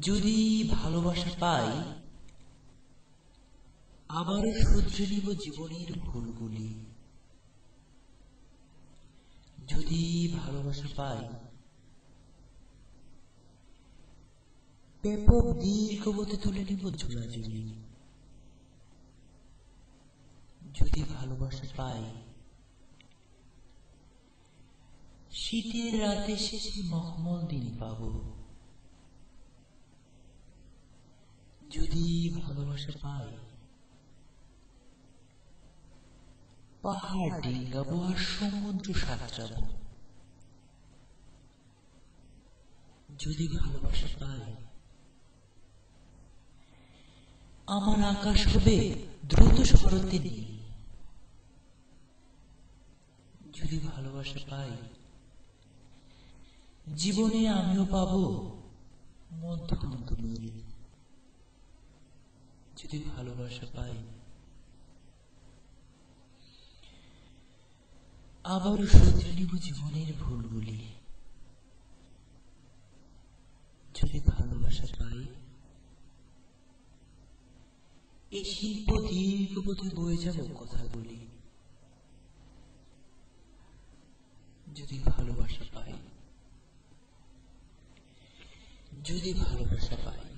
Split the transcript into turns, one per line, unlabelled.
যদি ভালোবাসা পাই, আবারও শুধরে নিব জীবনের ভুলগুলি। যদি ভালোবাসা পাই, ব্যাপক দীর্ঘ পথে তুলে নিব ঝোলাঝুলি। যদি ভালোবাসা পাই, শীতের রাতে শেষে মখমল দিন পাব। যদি ভালোবাসা পাই, পাহাড় ডিঙ্গাবো আর সমুদ্র সাঁতরাবো। যদি ভালোবাসা পাই, আমার আকাশ হবে দ্রুত শরতে নীল। যদি ভালোবাসা পাই, জীবনে আমিও পাবো মধ্যন্ত মিল। যদি ভালোবাসা পাই, আবারও শুধরে নিব জীবনের ভুলগুলি। যদি ভালোবাসা পাই, এই শিল্প দীর্ঘ পথে বয়ে যাব কথাগুলি। যদি ভালোবাসা পাই, যদি ভালোবাসা পাই।